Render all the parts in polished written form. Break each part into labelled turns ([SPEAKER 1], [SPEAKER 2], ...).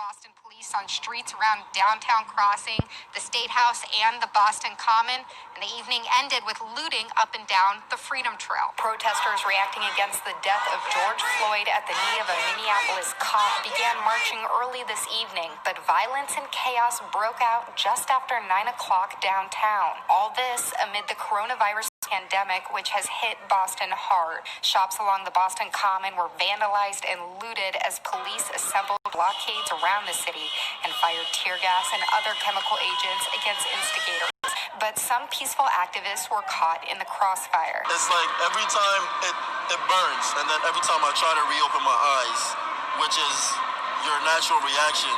[SPEAKER 1] Boston police on streets around downtown Crossing, the State House, and the Boston Common, and the evening ended with looting up and down the Freedom Trail. Protesters reacting against the death of George Floyd at the knee of a Minneapolis cop began marching early this evening, but violence and chaos broke out just after 9 o'clock downtown. All this amid the coronavirus pandemic, which has hit Boston hard. Shops along the Boston Common were vandalized and looted as police assembled blockades around the city and fired tear gas and other chemical agents against instigators. But some peaceful activists were caught in the crossfire.
[SPEAKER 2] It's like every time it burns, and then every time I try to reopen my eyes, which is your natural reaction,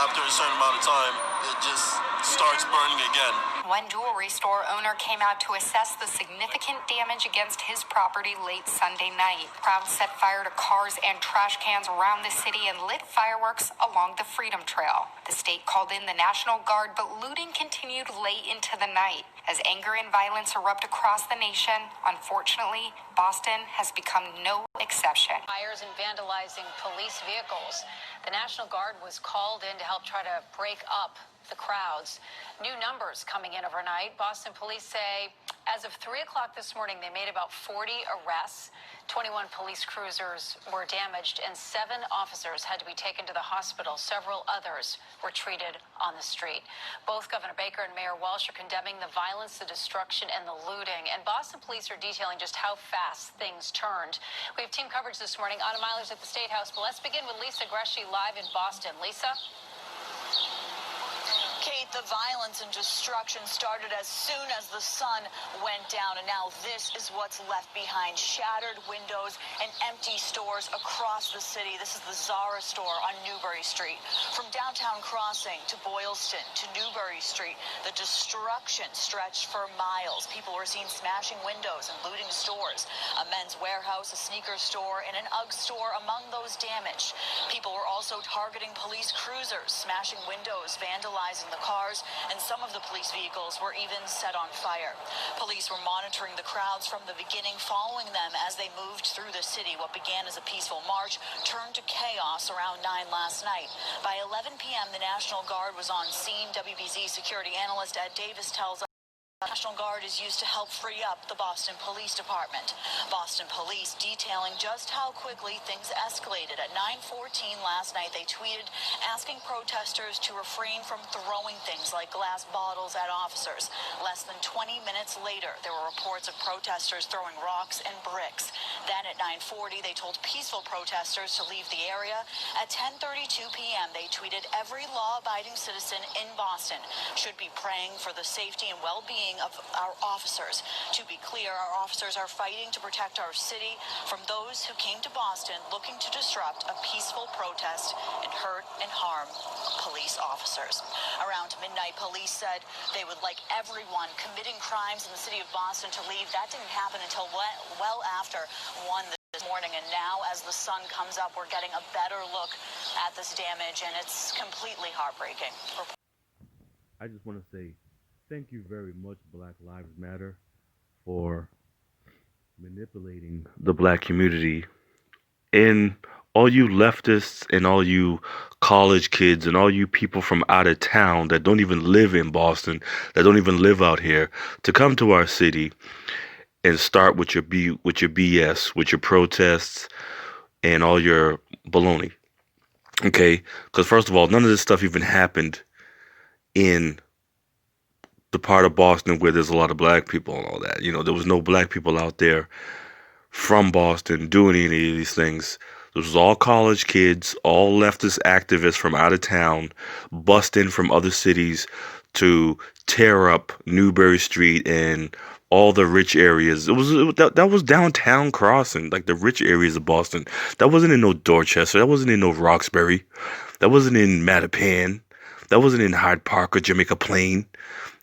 [SPEAKER 2] after a certain amount of time, it just starts burning again.
[SPEAKER 1] One jewelry store owner came out to assess the significant damage against his property late Sunday night. Crowds set fire to cars and trash cans around the city and lit fireworks along the Freedom Trail. The state called in the National Guard, but looting continued late into the night. As anger and violence erupt across the nation, unfortunately, Boston has become no exception.
[SPEAKER 3] Fires and vandalizing police vehicles. The National Guard was called in to help try to break up the crowds. New numbers coming in overnight. Boston police say as of 3 o'clock this morning, they made about 40 arrests. 21 police cruisers were damaged and 7 officers had to be taken to the hospital. Several others were treated on the street. Both Governor Baker and Mayor Walsh are condemning the violence, the destruction, and the looting. And Boston police are detailing just how fast things turned. We have team coverage this morning. Anna Myler's at the State House. But let's begin with Lisa Greshey live in Boston. Lisa?
[SPEAKER 4] Kate, the violence and destruction started as soon as the sun went down, and now this is what's left behind. Shattered windows and empty stores across the city. This is the Zara store on Newbury Street. From downtown Crossing to Boylston to Newbury Street, the destruction stretched for miles. People were seen smashing windows and looting stores. A men's warehouse, a sneaker store, and an UGG store among those damaged. People were also targeting police cruisers, smashing windows, vandalizing the cars, and some of the police vehicles were even set on fire. Police were monitoring the crowds from the beginning, following them as they moved through the city. What began as a peaceful march turned to chaos around 9 last night. By 11 p.m., the National Guard was on scene. WBZ security analyst Ed Davis tells us the National Guard is used to help free up the Boston Police Department. Boston Police detailing just how quickly things escalated. At 9:14 last night, they tweeted asking protesters to refrain from throwing things like glass bottles at officers. Less than 20 minutes later, there were reports of protesters throwing rocks and bricks. Then at 9:40, they told peaceful protesters to leave the area. At 10:32 p.m., they tweeted every law-abiding citizen in Boston should be praying for the safety and well-being of our officers. To be clear, our officers are fighting to protect our city from those who came to Boston looking to disrupt a peaceful protest and hurt and harm police officers. Around midnight, police said they would like everyone committing crimes in the city of Boston to leave. That didn't happen until well after 1 this morning, and now as the sun comes up, we're getting a better look at this damage, and it's completely heartbreaking.
[SPEAKER 5] I just want to say thank you very much, Black Lives Matter, for manipulating the black community. And all you leftists and all you college kids and all you people from out of town that don't even live in Boston, that don't even live out here, to come to our city and start with your BS, with your protests and all your baloney. Okay? Because first of all, none of this stuff even happened in the part of Boston where there's a lot of black people and all that. You know, there was no black people out there from Boston doing any of these things. This was all college kids, all leftist activists from out of town, bust in from other cities to tear up Newbury Street and all the rich areas. That was downtown Crossing, like the rich areas of Boston. That wasn't in no Dorchester. That wasn't in no Roxbury. That wasn't in Mattapan. That wasn't in Hyde Park or Jamaica Plain.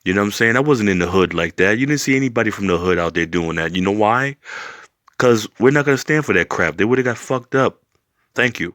[SPEAKER 5] You know what I'm saying? That wasn't in the hood like that. You didn't see anybody from the hood out there doing that. You know why? Because we're not going to stand for that crap. They would have got fucked up. Thank you.